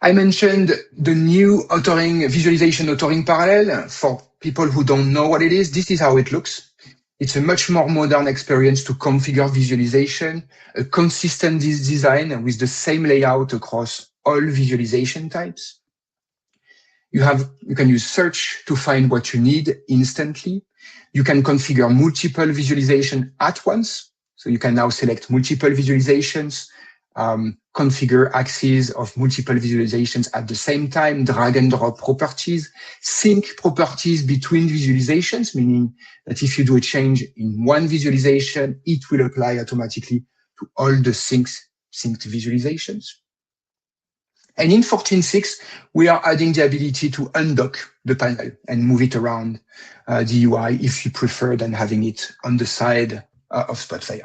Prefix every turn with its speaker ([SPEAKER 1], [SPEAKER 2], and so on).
[SPEAKER 1] I mentioned the new visualization authoring parallel. For people who don't know what it is, this is how it looks. It's a much more modern experience to configure visualization, a consistent design with the same layout across all visualization types. You can use search to find what you need instantly. You can configure multiple visualization at once. So you can now select multiple visualizations, configure axes of multiple visualizations at the same time, drag and drop properties, sync properties between visualizations, meaning that if you do a change in one visualization, it will apply automatically to all the synced visualizations. And in 14.6, we are adding the ability to undock the panel and move it around the UI if you prefer than having it on the side of Spotfire.